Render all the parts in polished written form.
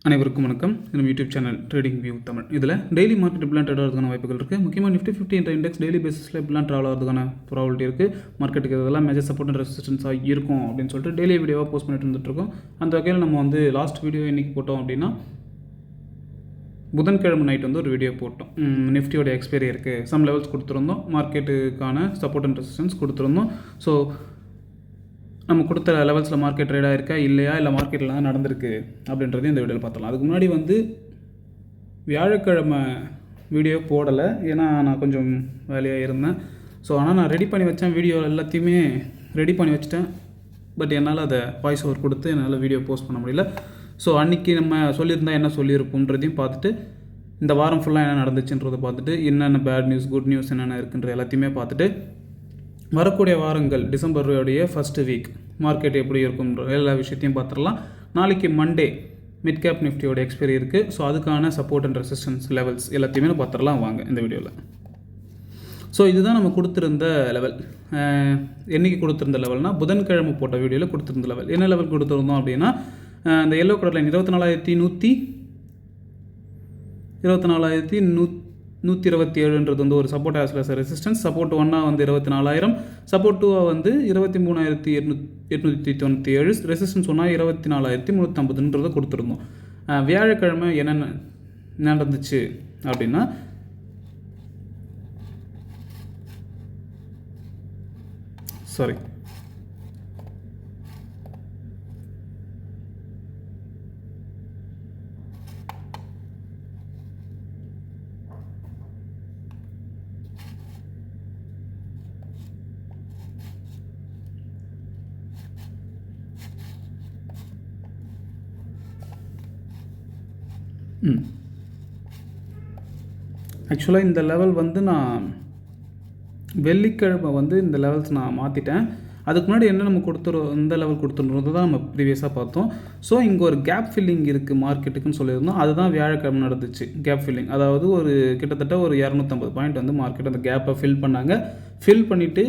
அனைவருக்கும் வணக்கம். நம்ம YouTube channel trading view Tamil. இதில் டெய்லி மார்க்கெட் இப்படிலாம் ட்ரேட் ஆகிறதுக்கான வாய்ப்புகள் இருக்குது. முக்கியமாக நிஃப்டி 50 என்ற இண்டெக்ஸ் டெய்லி பேசிஸில் இப்படிலாம் ட்ராவல் ஆகிறதுக்கான ப்ராபபிலிட்டி இருக்குது. மார்க்கெட்டுக்கு இதெல்லாம் மேஜர் சப்போர்ட் அண்ட் ரெசிஸ்டன்ஸாக இருக்கும் அப்படின்னு சொல்லிட்டு டெய்லி வீடியோவாக போஸ்ட் பண்ணிட்டு இருந்துகிட்ருக்கோம். அந்த வகையில் நம்ம வந்து லாஸ்ட் வீடியோ இன்றைக்கி போட்டோம் அப்படின்னா புதன்கிழமை நைட் வந்து ஒரு வீடியோ போட்டோம். நிஃப்டியோட எக்ஸ்பைரி இருக்குது, சம் லெவல்ஸ் கொடுத்துருந்தோம், மார்க்கெட்டுக்கான சப்போர்ட் அண்ட் ரெசிஸ்டன்ஸ் கொடுத்துருந்தோம். ஸோ நம்ம கொடுத்த லெவல்ஸில் மார்க்கெட் ட்ரேடாக இருக்கா இல்லையா, இல்லை மார்க்கெட்டில் தான் நடந்திருக்கு அப்படின்றதையும் இந்த வீடியோவில் பார்த்துலாம். அதுக்கு முன்னாடி வந்து வியாழக்கிழமை வீடியோ போடலை, ஏன்னா நான் கொஞ்சம் வேலையாக இருந்தேன். ஸோ ஆனால் நான் ரெடி பண்ணி வச்சேன், வீடியோ எல்லாத்தையுமே ரெடி பண்ணி வச்சுட்டேன். பட் என்னால் அதை வாய்ஸ் ஓவர் கொடுத்து என்னால் வீடியோ போஸ்ட் பண்ண முடியல. ஸோ அன்றைக்கி நம்ம சொல்லியிருந்தால் என்ன சொல்லியிருப்போன்றதையும் பார்த்துட்டு, இந்த வாரம் ஃபுல்லாக என்ன நடந்துச்சுன்றதை பார்த்துட்டு, என்னென்ன பேட் நியூஸ் குட் நியூஸ் என்னென்ன இருக்குன்ற எல்லாத்தையுமே பார்த்துட்டு, வரக்கூடிய வாரங்கள் டிசம்பருடைய ஃபஸ்ட்டு வீக் மார்க்கெட் எப்படி இருக்குன்ற எல்லா விஷயத்தையும் பார்த்துடலாம். நாளைக்கு மண்டே மிட் கேப் நிஃப்டியோட எக்ஸ்பைரி இருக்குது. ஸோ அதுக்கான சப்போர்ட் அண்ட் ரெசிஸ்டன்ஸ் லெவல்ஸ் எல்லாத்தையுமே பார்த்துடலாம் வாங்க இந்த வீடியோவில். ஸோ இதுதான் நம்ம கொடுத்துருந்த லெவல். என்றைக்கு கொடுத்துருந்த லெவல்னால் புதன்கிழமை போட்ட வீடியோவில் கொடுத்துருந்த லெவல். என்ன லெவல் கொடுத்துருந்தோம் அப்படின்னா, இந்த எல்லோ கலர் லைன் 24,127ன்றது வந்து ஒரு support as well resistance. Support 1 வந்து 24,000, சப்போர்ட் 2 வந்து 23,897, ரெசிஸ்டன்ஸ் 1 24,350ன்றதை கொடுத்துருந்தோம். வியாழக்கிழமை என்னென்ன நடந்துச்சு அப்படின்னா, சாரி ஆக்சுவலாக இந்த லெவல் வந்து நான் வெள்ளிக்கிழமை வந்து இந்த லெவல்ஸ் நான் மாற்றிட்டேன். அதுக்கு முன்னாடி என்ன நம்ம இந்த லெவல் கொடுத்துருந்தது தான் நம்ம ப்ரீவியஸாக பார்த்தோம். ஸோ இங்கே ஒரு கேப் ஃபில்லிங் இருக்குது மார்க்கெட்டுக்குன்னு சொல்லியிருந்தோம். அதுதான் வியாழக்கிழமை நடந்துச்சு கேப் ஃபில்லிங். அதாவது ஒரு கிட்டத்தட்ட ஒரு 250 பாயிண்ட் வந்து மார்க்கெட் அந்த கேப்பை ஃபில் பண்ணாங்க. ஃபில் பண்ணிவிட்டு,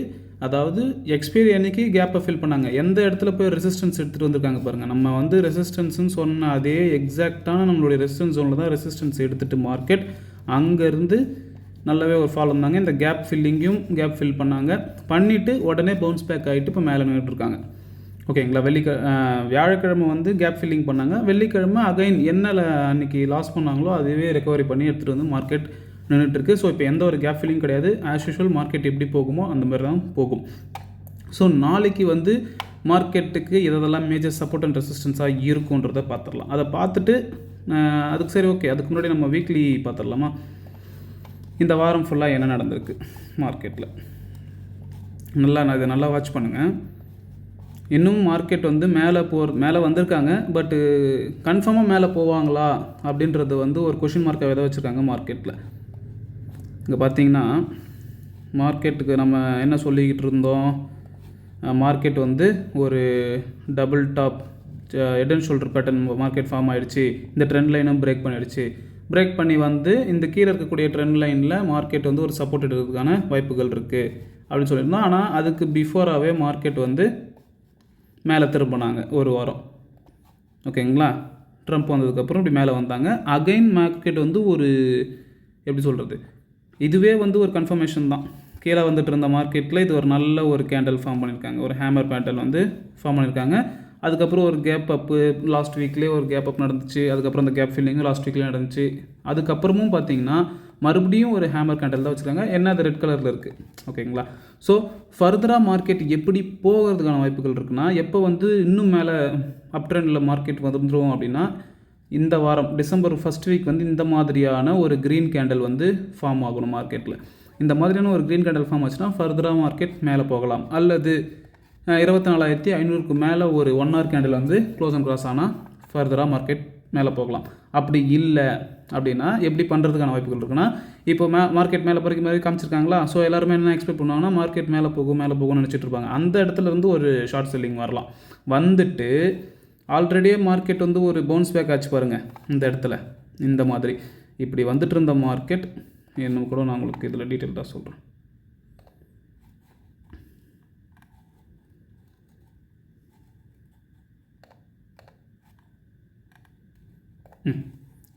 அதாவது எக்ஸ்பைரி அன்றைக்கி கேப்பை ஃபில் பண்ணாங்க. எந்த இடத்துல போய் ரெசிஸ்டன்ஸ் எடுத்துகிட்டு வந்திருக்காங்க பாருங்கள். நம்ம வந்து ரெசிஸ்டன்ஸ்னு சொன்ன அதே எக்ஸாக்டான நம்மளுடைய ரெசிஸ்டன்ஸ் ஜோனில் தான் ரெசிஸ்டன்ஸ் எடுத்துகிட்டு மார்க்கெட் அங்கேருந்து நல்லாவே ஒரு ஃபால் வந்தாங்க. இந்த கேப் ஃபில்லிங்கையும் கேப் ஃபில் பண்ணிவிட்டு உடனே பவுன்ஸ் பேக் ஆகிட்டு இப்போ மேலே நின்றுட்டுருக்காங்க. ஓகேங்களா. வியாழக்கிழமை வந்து கேப் ஃபில்லிங் பண்ணாங்க. வெள்ளிக்கிழமை அகைன் என்ன அன்றைக்கி லாஸ் பண்ணாங்களோ அதுவே ரெக்கவரி பண்ணி எடுத்துகிட்டு வந்து மார்க்கெட் நின்றுட்டுருக்கு. ஸோ இப்போ எந்த ஒரு கேப் ஃபில்லிங் கிடையாது. ஆஸ் யூஷுவல் மார்க்கெட் எப்படி போகுமோ அந்த மாதிரி தான் போகும். ஸோ நாளைக்கு வந்து மார்க்கெட்டுக்கு இதெல்லாம் மேஜர் சப்போர்ட் அண்ட் ரெசிஸ்டன்ஸாக இருக்குன்றதை பார்த்துடலாம். அதை பார்த்துட்டு அதுக்கு சரி ஓகே, அதுக்கு முன்னாடி நம்ம வீக்லி பார்த்துடலாமா. இந்த வாரம் ஃபுல்லாக என்ன நடந்திருக்கு மார்க்கெட்டில் இதை நல்லா வாட்ச் பண்ணுங்கள். இன்னும் மார்க்கெட் வந்து மேலே வந்திருக்காங்க. பட்டு கன்ஃபார்மாக மேலே போவாங்களா அப்படின்றது வந்து ஒரு கொஷின் மார்க்கை விதை வச்சுருக்காங்க மார்க்கெட்டில். இங்கே பார்த்தீங்கன்னா மார்க்கெட்டுக்கு நம்ம என்ன சொல்லிக்கிட்டு இருந்தோம், மார்க்கெட் வந்து ஒரு double top head and shoulder pattern market form ஆகிடுச்சு. இந்த ட்ரெண்ட் லைனும் பிரேக் பண்ணிடுச்சு. பிரேக் பண்ணி வந்து இந்த கீழே இருக்கக்கூடிய ட்ரெண்ட் லைனில் மார்க்கெட் வந்து ஒரு சப்போர்ட் எடுக்கிறதுக்கான வாய்ப்புகள் இருக்குது அப்படின்னு சொல்லியிருந்தோம். ஆனால் அதுக்கு பிஃபோராகவே மார்க்கெட் வந்து மேலே திரும்பினாங்க ஒரு வாரம். ஓகேங்களா. ட்ரம்ப் வந்ததுக்கப்புறம் இப்படி மேலே வந்தாங்க. அகைன் மார்க்கெட் வந்து ஒரு எப்படி சொல்கிறது, இதுவே வந்து ஒரு கன்ஃபர்மேஷன் தான். கீழே வந்துட்டு இருந்த மார்க்கெட்டில் இது ஒரு நல்ல ஒரு கேண்டல் ஃபார்ம் பண்ணியிருக்காங்க, ஒரு ஹேமர் பேட்டர்ன் வந்து ஃபார்ம் பண்ணியிருக்காங்க. அதுக்கப்புறம் ஒரு கேப் அப்பு லாஸ்ட் வீக்லேயே ஒரு கேப் அப் நடந்துச்சு. அதுக்கப்புறம் அந்த கேப் ஃபில்லிங்கும் லாஸ்ட் வீக்லேயே நடந்துச்சு. அதுக்கப்புறமும் பார்த்தீங்கன்னா மறுபடியும் ஒரு ஹேமர் கேண்டல் தான் வச்சுருக்காங்க. என்ன அது ரெட் கலரில் இருக்குது. ஓகேங்களா. ஸோ ஃபர்தராக மார்க்கெட் எப்படி போகிறதுக்கான வாய்ப்புகள் இருக்குன்னா, எப்போ வந்து இன்னும் மேலே அப் ட்ரெண்டில் மார்க்கெட் வந்துடும் அப்படின்னா, இந்த வாரம் டிசம்பர் ஃபஸ்ட் வீக் வந்து இந்த மாதிரியான ஒரு க்ரீன் கேண்டல் வந்து ஃபார்ம் ஆகணும் மார்க்கெட்டில். இந்த மாதிரியான ஒரு க்ரீன் கேண்டல் ஃபார்ம் ஆச்சுன்னா ஃபர்தராக மார்க்கெட் மேலே போகலாம். அல்லது 24,500க்கு மேலே ஒரு 1 hour கேண்டில் வந்து க்ளோஸ் அண்ட் கிராஸ் ஆனால் ஃபர்தராக மார்க்கெட் மேலே போகலாம். அப்படி இல்லை அப்படின்னா எப்படி பண்ணுறதுக்கான வாய்ப்புகள் இருக்குன்னா, இப்போ மார்க்கெட் மேலே போகிற மாதிரி காமிச்சிருக்காங்களா. ஸோ எல்லாருமே என்ன எக்ஸ்பெக்ட் பண்ணுவாங்கன்னா, மார்க்கெட் மேலே போகும்னு நினச்சிட்டு இருப்பாங்க. அந்த இடத்துல இருந்து ஒரு ஷார்ட் செல்லிங் வரலாம். வந்துட்டு ஆல்ரெடியே மார்க்கெட் வந்து ஒரு பவுன்ஸ் பேக் ஆச்சு பாருங்கள். இந்த இடத்துல இந்த மாதிரி இப்படி வந்துட்டு இருந்த மார்க்கெட் இன்னும் கூட நான் உங்களுக்கு இதில் டீட்டெயில்டாக சொல்கிறேன்.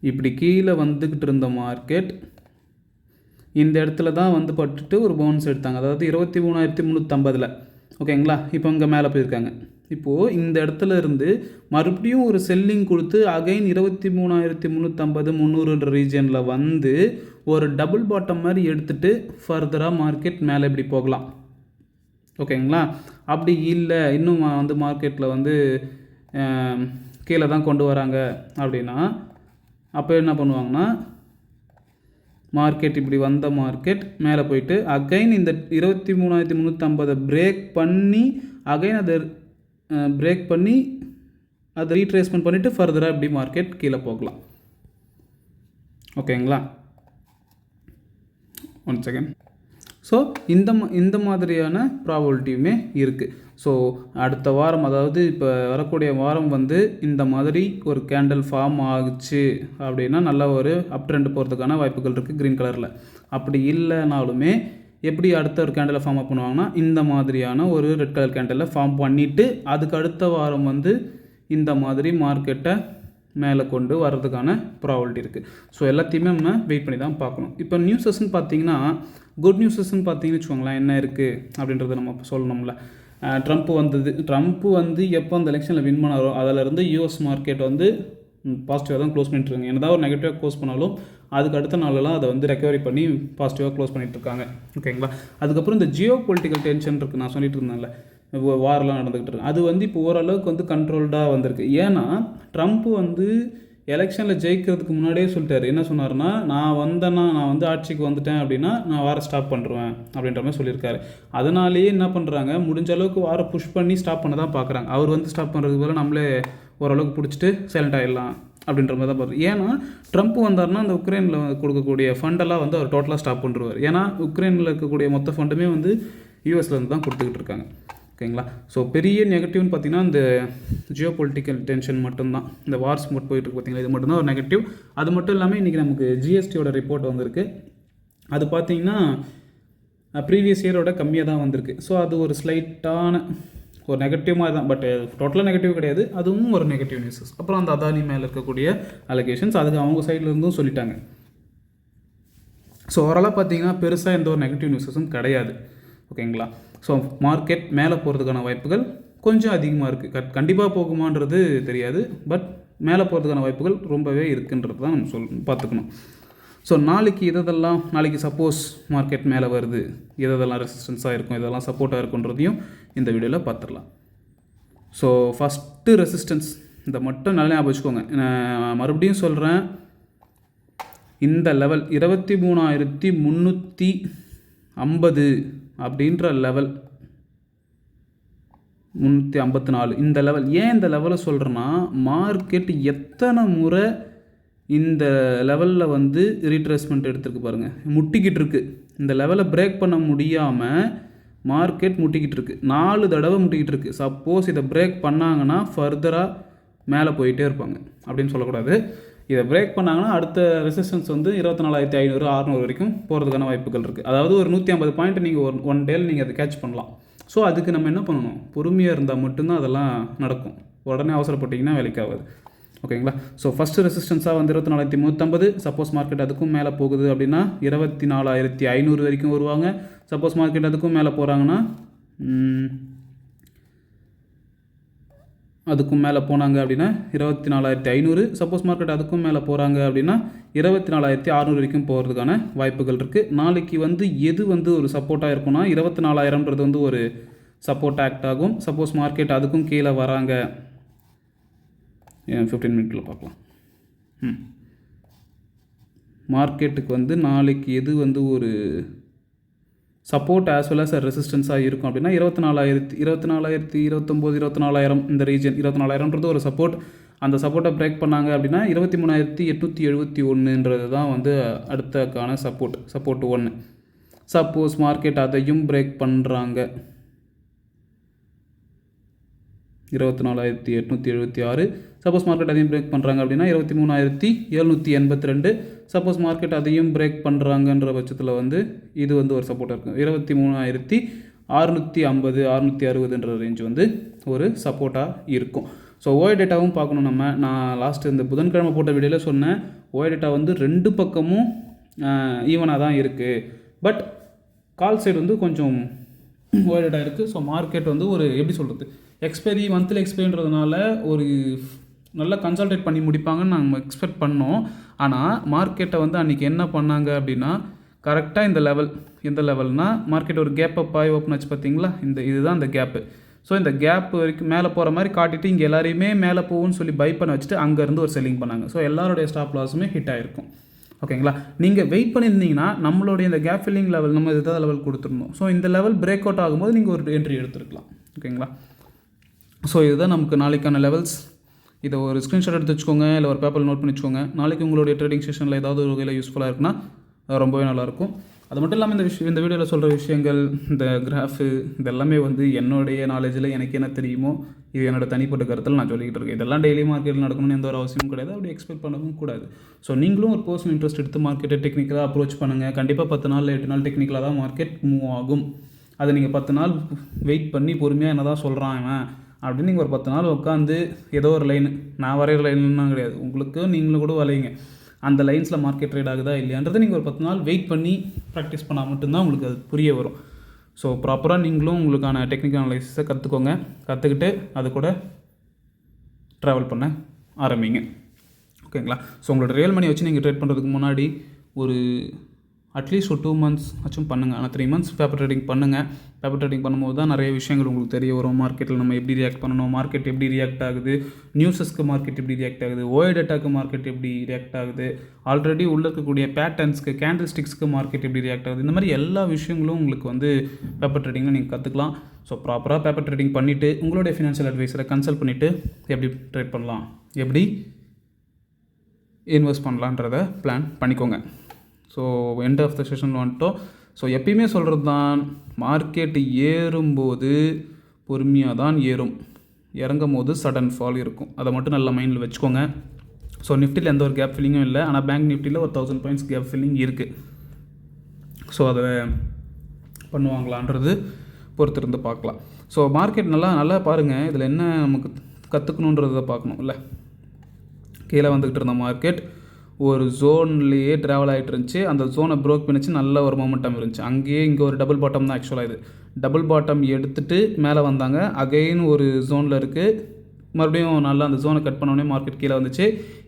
இப்படி கீழே வந்துக்கிட்டு இருந்த மார்க்கெட் இந்த இடத்துல தான் வந்து பட்டுட்டு ஒரு பவுன்ஸ் எடுத்தாங்க, அதாவது 23,350. ஓகேங்களா? இப்போ இங்கே மேலே போயிருக்காங்க. இப்போது இந்த இடத்துல இருந்து மறுபடியும் ஒரு செல்லிங் கொடுத்து அகைன் 23,350 300ன்ற ரீஜனில் வந்து ஒரு டபுள் பாட்டம் மாதிரி எடுத்துகிட்டு ஃபர்தராக மார்க்கெட் மேலே இப்படி போகலாம். ஓகேங்களா? அப்படி இல்லை இன்னும் வந்து மார்க்கெட்டில் வந்து கீழே தான் கொண்டு வராங்க அப்படின்னா அப்போ என்ன பண்ணுவாங்கன்னா, மார்க்கெட் இப்படி வந்த மார்க்கெட் மேலே போயிட்டு அகைன் இந்த 23,350 பிரேக் பண்ணி அகைன் அதை பிரேக் பண்ணி அதை ரீட்ரேஸ்மெண்ட் பண்ணிவிட்டு ஃபர்தராக இப்படி மார்க்கெட் கீழே போகலாம். ஓகேங்களா? 1 செகண்ட். ஸோ இந்த மாதிரியான ப்ராபபிலிட்டியுமே இருக்குது. ஸோ அடுத்த வாரம், அதாவது இப்போ வரக்கூடிய வாரம் வந்து இந்த மாதிரி ஒரு கேண்டில் ஃபார்ம் ஆகுச்சு அப்படின்னா நல்ல ஒரு அப் ட்ரெண்ட் போகிறதுக்கான வாய்ப்புகள் இருக்குது க்ரீன் கலரில். அப்படி இல்லைனாலுமே எப்படி அடுத்த ஒரு கேண்டில் ஃபார்ம் அப் பண்ணுவாங்கன்னா, இந்த மாதிரியான ஒரு ரெட் கலர் கேண்டிலில் ஃபார்ம் பண்ணிவிட்டு அதுக்கு அடுத்த வாரம் வந்து இந்த மாதிரி மார்க்கெட்டை மேலே கொண்டு வர்றதுக்கான ப்ராபபிலிட்டி இருக்குது. ஸோ எல்லாத்தையுமே நம்ம வெயிட் பண்ணி தான் பார்க்கணும். இப்போ நியூஸஸ்ன்னு பார்த்தீங்கன்னா, குட் நியூஸஸ்ன்னு பார்த்தீங்கன்னு வச்சுக்கோங்களேன், என்ன இருக்குது அப்படின்றத நம்ம சொல்லணும்ல. ட்ரம்ப் வந்து எப்போ அந்த எலெக்ஷனில் வின் பண்ணாரோ அதிலேருந்து யூஎஸ் மார்க்கெட் வந்து பாசிட்டிவாக தான் க்ளோஸ் பண்ணிட்டுருக்காங்க. என்னதான் ஒரு நெகட்டிவாக க்ளோஸ் பண்ணாலும் அதுக்கு அடுத்த நாளெல்லாம் அதை வந்து ரெக்கவரி பண்ணி பாசிட்டிவாக க்ளோஸ் பண்ணிகிட்ருக்காங்க. ஓகேங்களா? அதுக்கப்புறம் இந்த ஜியோ பொலிட்டிக்கல் டென்ஷன் இருக்குது, நான் சொல்லிட்டு இருந்தேன்ல, வாரெலாம் நடந்துக்கிட்டு இருக்கு. அது வந்து இப்போ ஓரளவுக்கு வந்து கண்ட்ரோல்டாக வந்திருக்கு. ஏன்னா ட்ரம்ப் வந்து எலெக்ஷனில் ஜெயிக்கிறதுக்கு முன்னாடியே சொல்லிட்டார். என்ன சொன்னார்னா, நான் வந்து ஆட்சிக்கு வந்துட்டேன் அப்படின்னா நான் வாரை ஸ்டாப் பண்ணுறேன் அப்படின்ற மாதிரி சொல்லியிருக்காரு. அதனாலேயே என்ன பண்ணுறாங்க, முடிஞ்ச அளவுக்கு வாரை புஷ் பண்ணி ஸ்டாப் பண்ண தான் பார்க்குறாங்க. அவர் வந்து ஸ்டாப் பண்ணுறதுக்கு போல நம்மளே ஓரளவுக்கு பிடிச்சிட்டு சைலண்ட் ஆகிடலாம் அப்படின்ற மாதிரி தான் பார்க்குறோம். ஏன்னா ட்ரம்ப் வந்தார்னா அந்த உக்ரைனில் கொடுக்கக்கூடிய ஃபண்டெல்லாம் வந்து அவர் டோட்டலாக ஸ்டாப் பண்ணுறாரு. ஏன்னா உக்ரைனில் இருக்கக்கூடிய மொத்த ஃபண்டுமே வந்து யூஎஸ்லேருந்து தான் கொடுத்துக்கிட்டு இருக்காங்க. ஓகேங்களா? ஸோ பெரிய நெகட்டிவ்னு பார்த்தீங்கன்னா இந்த ஜியோ பொலிட்டிக்கல் டென்ஷன் மட்டும்தான், இந்த வார்ஸ் மட்டும் போயிட்டு பார்த்தீங்களா, இது மட்டும்தான் ஒரு நெகட்டிவ். அது மட்டும் இல்லாமல் இன்றைக்கி நமக்கு ஜிஎஸ்டியோட ரிப்போர்ட் வந்திருக்கு. அது பார்த்தீங்கன்னா ப்ரீவியஸ் இயரோட கம்மியாக தான் வந்திருக்கு. ஸோ அது ஒரு ஸ்லைட்டான ஒரு நெகட்டிவ் மாதிரி தான், பட் டோட்டலாக நெகட்டிவ் கிடையாது, அதுவும் ஒரு நெகட்டிவ் நியூஸஸ். அப்புறம் அந்த அதானி மேலே இருக்கக்கூடிய அலிகேஷன்ஸ் அதுக்கு அவங்க சைட்லேருந்தும் சொல்லிட்டாங்க. ஸோ ஓவராலாக பார்த்தீங்கன்னா பெருசாக எந்த ஒரு நெகட்டிவ் நியூஸஸும் கிடையாது. ஓகேங்களா? ஸோ மார்க்கெட் மேலே போகிறதுக்கான வாய்ப்புகள் கொஞ்சம் அதிகமாக இருக்குது. கண்டிப்பாக போகுமான்றது தெரியாது, பட் மேலே போகிறதுக்கான வாய்ப்புகள் ரொம்பவே இருக்குன்றது தான் நம்ம பார்த்துக்கணும். ஸோ நாளைக்கு சப்போஸ் மார்க்கெட் மேலே வருது, எதெல்லாம் ரெசிஸ்டன்ஸாக இருக்கும், இதெல்லாம் சப்போர்ட்டாக இருக்குன்றதையும் இந்த வீடியோவில் பார்த்துடலாம். ஸோ ஃபஸ்ட்டு ரெசிஸ்டன்ஸ் இதை மட்டும் நல்லா ஞாபகம் வச்சுக்கோங்க. நான் மறுபடியும் சொல்கிறேன், இந்த லெவல் 23,350 அப்படின்ற லெவல், 354 இந்த லெவல். ஏன் இந்த லெவலை சொல்கிறேன்னா, மார்க்கெட் எத்தனை முறை இந்த லெவலில் வந்து ரீட்ரேஸ்மெண்ட் எடுத்துருக்கு பாருங்கள், முட்டிக்கிட்டு இருக்குது. இந்த லெவலை பிரேக் பண்ண முடியாமல் மார்க்கெட் முட்டிக்கிட்டு இருக்குது, 4 தடவை முட்டிக்கிட்டு இருக்குது. சப்போஸ் இதை பிரேக் பண்ணாங்கன்னா ஃபர்தராக மேலே போயிட்டே இருப்பாங்க அப்படின்னு சொல்லக்கூடாது. இதை பிரேக் பண்ணாங்கன்னா அடுத்த ரெசிஸ்டன்ஸ் வந்து 24,500 600 வரைக்கும் போகிறதுக்கான வாய்ப்புகள் இருக்குது. அதாவது ஒரு 150 பாயிண்ட் நீங்கள் ஒன் டேல நீங்கள் அதை கேட்ச் பண்ணலாம். ஸோ அதுக்கு நம்ம என்ன பண்ணணும், பொறுமையாக இருந்தால் மட்டும்தான் அதெல்லாம் நடக்கும். உடனே அவசரப்பட்டிங்கன்னா வேலைக்காகாது. ஓகேங்களா? ஸோ ஃபஸ்ட்டு ரெசிஸ்டன்ஸாக வந்து 24,350. சப்போஸ் மார்க்கெட் அதுக்கும் மேலே போகுது அப்படின்னா 24,500 வரைக்கும் வருவாங்க. சப்போஸ் மார்க்கெட் அதுக்கும் மேலே போகிறாங்கன்னா அதுக்கும் மேலே போனாங்க அப்படின்னா 24,500. சப்போஸ் மார்க்கெட் அதுக்கும் மேலே போகிறாங்க அப்படின்னா 24,600 வரைக்கும் போகிறதுக்கான வாய்ப்புகள் இருக்குது. நாளைக்கு வந்து எது வந்து ஒரு சப்போர்ட்டாக இருக்குன்னா 24,000ன்றது வந்து ஒரு சப்போர்ட் ஆக்ட் ஆகும். சப்போஸ் மார்க்கெட் அதுக்கும் கீழே வராங்க, 15 மினிட்டில் பார்க்கலாம். மார்க்கெட்டுக்கு வந்து நாளைக்கு எது வந்து ஒரு சப்போர்ட் ஆஸ் வெல் அஸ் ரெசிஸ்டன்ஸாக இருக்கும் அப்படின்னா 24,000, 24,029, இந்த ரீஜன் 24,000ன்றது ஒரு சப்போர்ட். அந்த சப்போர்ட்டை பிரேக் பண்ணாங்க அப்படின்னா 23,871ன்றது தான் வந்து அடுத்தக்கான சப்போர்ட் 1. சப்போஸ் மார்க்கெட் அதையும் பிரேக் பண்ணுறாங்க 24,876. சப்போஸ் மார்க்கெட் அதையும் பிரேக் பண்ணுறாங்க அப்படின்னா 23,782. சப்போஸ் மார்க்கெட் அதையும் பிரேக் பண்ணுறாங்கன்ற பட்சத்தில் வந்து இது வந்து ஒரு சப்போர்ட்டாக இருக்கும். 23,650 660ன்ற ரேஞ்ச் வந்து ஒரு சப்போர்ட்டாக இருக்கும். ஸோ ஓஏ டேட்டாவும் பார்க்கணும் நம்ம. நான் லாஸ்ட்டு இந்த புதன்கிழமை போட்ட வீடியோவில் சொன்னேன், ஓஏ டேட்டா வந்து 2 பக்கமும் ஈவனாக தான் இருக்குது. பட் கால் சைடு வந்து கொஞ்சம் ஓஏ டேட்டா இருக்குது. ஸோ மார்க்கெட் வந்து ஒரு எப்படி சொல்கிறது, எக்ஸ்பைரி மந்த்லி எக்ஸ்பைரின்றதுனால ஒரு நல்லா கன்சல்டேட் பண்ணி முடிப்பாங்கன்னு நாங்கள் எக்ஸ்பெக்ட் பண்ணோம். ஆனால் மார்க்கெட்டை வந்து அன்றைக்கி என்ன பண்ணாங்க அப்படின்னா, கரெக்டாக இந்த லெவல்னால் மார்க்கெட் ஒரு கேப் அப் ஆகி ஓப்பன் ஆச்சு பார்த்தீங்களா, இதுதான் அந்த கேப்பு. ஸோ இந்த கேப் வரைக்கும் மேலே போகிற மாதிரி காட்டிட்டு இங்கே எல்லாரையுமே மேலே போகும்னு சொல்லி பை பண்ண வச்சுட்டு அங்கேருந்து ஒரு செல்லிங் பண்ணாங்க. ஸோ எல்லாருடைய ஸ்டாப் லாஸுமே ஹிட் ஆகிருக்கும். ஓகேங்களா. நீங்கள் வெயிட் பண்ணியிருந்தீங்கன்னா நம்மளுடைய இந்த கேப் ஃபில்லிங் லெவல் நம்ம எதாவது லெவல் கொடுத்துருந்தோம். ஸோ இந்த லெவல் பிரேக் அவுட் ஆகும்போது நீங்கள் ஒரு என்ட்ரி எடுத்துருக்கலாம். ஓகேங்களா. ஸோ இதுதான் நமக்கு நாளைக்கான லெவல்ஸ். இதை ஒரு ஸ்க்ரீன்ஷாட் எடுத்து வச்சுக்கோங்க, இல்லை ஒரு பேப்பரில் நோட் பண்ணி வச்சுக்கோங்க. நாளைக்கு உங்களுடைய ட்ரேடிங் செஷனில் ஏதாவது ஒரு வகையில் யூஸ்ஃபுல்லாக இருக்குன்னா ரொம்பவே நல்லாயிருக்கும். அது மட்டும் இல்லாமல் இந்த வீடியோவில் சொல்கிற விஷயங்கள், இந்த கிராஃபு, இதெல்லாமே வந்து என்னுடைய நாலேஜில் எனக்கு என்ன தெரியுமோ இது என்னோட தனிப்பட்ட கருத்தில் நான் சொல்லிக்கிட்டு இருக்கேன். இதெல்லாம் டெய்லி மார்க்கெட்டில் நடக்கணும்னு எந்த ஒரு அவசியமும் கிடையாது, அப்படி எக்ஸ்பெக்ட் பண்ணவும் கூடாது. ஸோ நீங்களும் ஒரு பர்சனல் இன்ட்ரெஸ்ட் எடுத்து மார்க்கெட்டை டெக்னிக்கலாக அப்ரோச் பண்ணுங்கள். கண்டிப்பாக 10 நாள் 8 நாள் டெக்னிக்கலாக தான் மார்க்கெட் மூவ் ஆகும். அதை நீங்கள் 10 நாள் வெயிட் பண்ணி பொறுமையாக என்ன தான் சொல்கிறான் அவன் அப்படின்னு நீங்கள் ஒரு 10 நாள் உட்காந்து ஏதோ ஒரு லைன், நான் வரைகிற லைன்லாம் கிடையாது, உங்களுக்கு நீங்களும் கூட வரையுங்க, அந்த லைன்ஸில் மார்க்கெட் ட்ரேட் ஆகுதா இல்லையான்றது நீங்கள் ஒரு 10 நாள் வெயிட் பண்ணி ப்ராக்டிஸ் பண்ணால் மட்டும்தான் உங்களுக்கு அது புரிய வரும். ஸோ ப்ராப்பராக நீங்களும் உங்களுக்கான டெக்னிக்கல் அனலைசிஸை கற்றுக்கோங்க. கற்றுக்கிட்டு அது கூட ட்ராவல் பண்ண ஆரம்பிங்க. ஓகேங்களா. ஸோ உங்களோட ரியல் மணி வச்சு நீங்கள் ட்ரேட் பண்ணுறதுக்கு முன்னாடி ஒரு அட்லீஸ்ட் ஒரு 2 months ஆச்சும் பண்ணுங்கள். ஆனால் 3 months பேப்பர் ட்ரேடிங் பண்ணுங்கள். பேப்பர் ட்ரேடிங் பண்ணும்போது தான் நிறைய விஷயங்கள் உங்களுக்கு தெரிய வரும். மார்க்கெட்டில் நம்ம எப்படி ரியாக்ட் பண்ணணும், மார்க்கெட் எப்படி ரியாக்ட் ஆகுது, நியூஸஸ்க்கு மார்க்கெட் எப்படி ரியாக்ட் ஆகுது, ஓஏ டேட்டாக்கு மார்க்கெட் எப்படி ரியாக்ட் ஆகுது, ஆல்ரெடி உள்ள இருக்கக்கூடிய பேட்டர்ன்ஸ்க்கு, கேண்டில் ஸ்டிக்ஸ்க்கு மார்க்கெட் எப்படி ரியாக்ட் ஆகுது, இந்த மாதிரி எல்லா விஷயங்களும் உங்களுக்கு வந்து பேப்பர் ட்ரேடிங்கில் நீங்கள் கற்றுக்கலாம். ஸோ ப்ராப்பராக பேப்பர் ட்ரேடிங் பண்ணிவிட்டு உங்களுடைய ஃபினான்ஷியல் அட்வைஸரை கன்சல்ட் பண்ணிவிட்டு எப்படி ட்ரேட் பண்ணலாம், எப்படி இன்வெஸ்ட் பண்ணலான்றதை பிளான் பண்ணிக்கோங்க. So end of the session வந்துட்டோம். ஸோ எப்பயுமே சொல்கிறது தான், மார்க்கெட் ஏறும்போது பொறுமையாக தான் ஏறும், இறங்கும் போது சடன் ஃபால் இருக்கும். அதை மட்டும் நல்லா மைண்டில் வச்சுக்கோங்க. ஸோ நிஃப்டியில் எந்த ஒரு கேப் ஃபில்லிங்கும் இல்லை, ஆனால் பேங்க் நிஃப்டியில் ஒரு 1000 points கேப் ஃபில்லிங் இருக்குது. ஸோ அதை பண்ணுவாங்களான்றது பொறுத்திருந்து பார்க்கலாம். ஸோ மார்க்கெட் நல்லா பாருங்கள், இதில் என்ன நமக்கு கற்றுக்கணுன்றதை பார்க்கணும். இல்லை, கீழே வந்துக்கிட்டு இருந்த மார்க்கெட் ஒரு ஜோன்லேயே ட்ராவல் ஆகிட்டு இருந்துச்சு. அந்த ஜோனை ப்ரோக் பண்ணிச்சு, நல்ல ஒரு மொமெண்டம் இருந்துச்சு. அங்கேயே இங்கே ஒரு டபுள் பாட்டம் தான் ஆக்சுவலாக. இது டபுள் பாட்டம் எடுத்துகிட்டு மேலே வந்தாங்க. அகைன் ஒரு ஜோனில் இருக்குது, மறுபடியும் நல்லா அந்த ஜோனை கட் பண்ணோடனே மார்க்கெட் கீழே வந்துச்சு.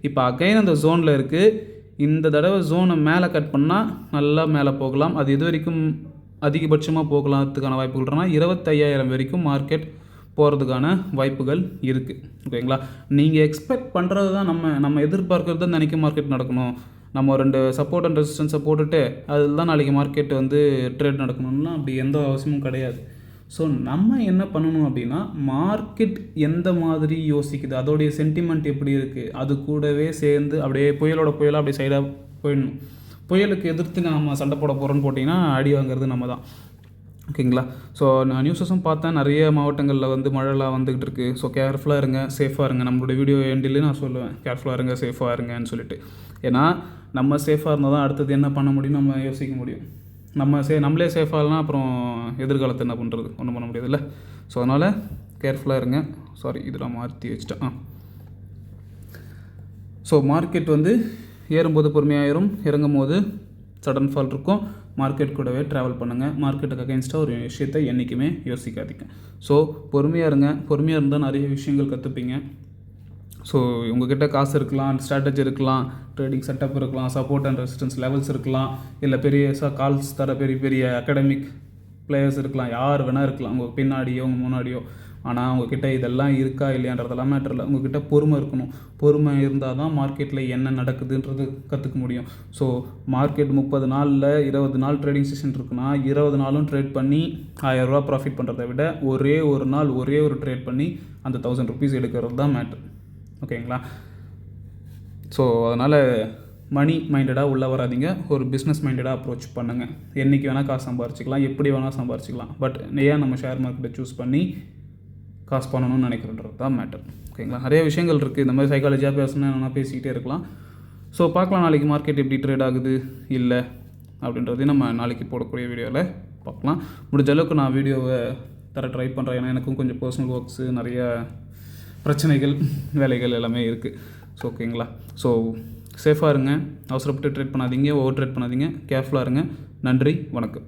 இப்போ அகைன் அந்த ஜோனில் இருக்குது. இந்த தடவை ஜோனை மேலே கட் பண்ணால் நல்லா மேலே போகலாம். அது இது வரைக்கும் அதிகபட்சமாக போகலாத்துக்கான வாய்ப்புகள்னா 25,000 வரைக்கும் மார்க்கெட் போகிறதுக்கான வாய்ப்புகள் இருக்குது. ஓகேங்களா. நீங்கள் எக்ஸ்பெக்ட் பண்ணுறது தான் நம்ம எதிர்பார்க்கறது தான் நினைக்க மார்க்கெட் நடக்கணும். நம்ம 2 சப்போர்ட் அண்ட் ரெசிஸ்டன்ஸை போட்டுட்டு அதில் தான் நாளைக்கு மார்க்கெட் வந்து ட்ரேட் நடக்கணும்னா அப்படி எந்த அவசியமும் கிடையாது. ஸோ நம்ம என்ன பண்ணணும் அப்படின்னா, மார்க்கெட் எந்த மாதிரி யோசிக்குது, அதோடைய சென்டிமெண்ட் எப்படி இருக்குது, அது கூடவே சேர்ந்து அப்படியே புயலாக அப்படியே சைடாக போயிடணும். புயலுக்கு எதிர்த்து நம்ம சண்டை போட போகிறோன்னு போட்டிங்கன்னா அடி வாங்குறது நம்ம தான். ஓகேங்களா. ஸோ நான் நியூஸஸும் பார்த்தேன், நிறைய மாவட்டங்களில் வந்து மழைலாம் வந்துக்கிட்டு இருக்குது. ஸோ கேர்ஃபுல்லாக இருங்க, சேஃபாக இருங்க. நம்மளுடைய வீடியோ எண்டிலே நான் சொல்லுவேன், கேர்ஃபுல்லாக இருங்க, சேஃபாக இருங்கன்னு சொல்லிட்டு. ஏன்னா நம்ம சேஃபாக இருந்தால் தான் அடுத்தது என்ன பண்ண முடியும் நம்ம யோசிக்க முடியும். நம்மளே சேஃபாக இல்லைனா அப்புறம் எதிர்காலத்தை என்ன பண்ணுறது, ஒன்றும் பண்ண முடியாதுல்ல. ஸோ அதனால் கேர்ஃபுல்லாக இருங்க. சாரி, இதெல்லாம் மாற்றி வச்சுட்டேன். ஸோ மார்க்கெட் வந்து ஏறும்போது பொறுமையாயிரும், இறங்கும் போது சடன் ஃபால் இருக்கும். மார்க்கெட் கூடவே ட்ராவல் பண்ணுங்கள். மார்க்கெட்டுக்கு அகேன்ஸ்டாக ஒரு விஷயத்தை என்றைக்குமே யோசிக்காதீங்க. ஸோ பொறுமையாக இருங்க. பொறுமையாக இருந்தால் நிறைய விஷயங்கள் கற்றுப்பீங்க. ஸோ உங்கள்கிட்ட காசு இருக்கலாம், ஸ்ட்ராட்டஜி இருக்கலாம், ட்ரேடிங் செட்டப் இருக்கலாம், சப்போர்ட் அண்ட் ரெசிஸ்டன்ஸ் லெவல்ஸ் இருக்கலாம், இல்லை பெரிய கால்ஸ் தர பெரிய அகாடமிக் பிளேயர்ஸ் இருக்கலாம், யார் வேணால் இருக்கலாம், உங்கள் பின்னாடியோ உங்கள் முன்னாடியோ. ஆனால் உங்ககிட்ட இதெல்லாம் இருக்கா இல்லையான்றதெல்லாம் மேட்டர் இல்லை. உங்ககிட்ட பொறுமை இருக்கணும். பொறுமை இருந்தால் தான் மார்க்கெட்டில் என்ன நடக்குதுன்றது கற்றுக்க முடியும். ஸோ மார்க்கெட் 30 நாளில் 20 நாள் ட்ரேடிங் செஷன் இருக்குன்னா 20 நாளும் ட்ரேட் பண்ணி 1000 ரூபா ப்ராஃபிட் பண்ணுறதை விட ஒரே ஒரு நாள் ஒரே ஒரு ட்ரேட் பண்ணி அந்த 1000 rupees எடுக்கிறது தான் மேட்டர். ஓகேங்களா. ஸோ அதனால் மணி மைண்டடாக உள்ளே வராதிங்க, ஒரு பிஸ்னஸ் மைண்டடாக அப்ரோச் பண்ணுங்கள். என்றைக்கு வேணால் காசு சம்பாரிச்சிக்கலாம், எப்படி வேணால் சம்பாரிச்சிக்கலாம். பட் ஏன் நம்ம ஷேர் மார்க்கெட்டை சூஸ் பண்ணி காசு பண்ணணும்னு நினைக்கிறன்றது தான் மேட்டர். ஓகேங்களா. நிறைய விஷயங்கள் இருக்குது. இந்த மாதிரி சைக்காலஜியாக பேசணும்னா என்ன பேசிக்கிட்டே இருக்கலாம். ஸோ பார்க்கலாம் நாளைக்கு மார்க்கெட் எப்படி ட்ரேட் ஆகுது இல்லை அப்படின்றதையும் நம்ம நாளைக்கு போடக்கூடிய வீடியோவில் பார்க்கலாம். முடிஞ்ச அளவுக்கு நான் வீடியோவை ட்ரை பண்ணுறேன். ஏன்னா எனக்கும் கொஞ்சம் பர்சனல் ஒர்க்ஸு நிறைய பிரச்சனைகள் வேலைகள் எல்லாமே இருக்குது. ஸோ ஓகேங்களா. ஸோ சேஃபாக இருங்க, அவசரப்பட்டு ட்ரேட் பண்ணாதீங்க, ஓவர் ட்ரேட் பண்ணாதீங்க, கேர்ஃபுல்லாக இருங்க. நன்றி, வணக்கம்.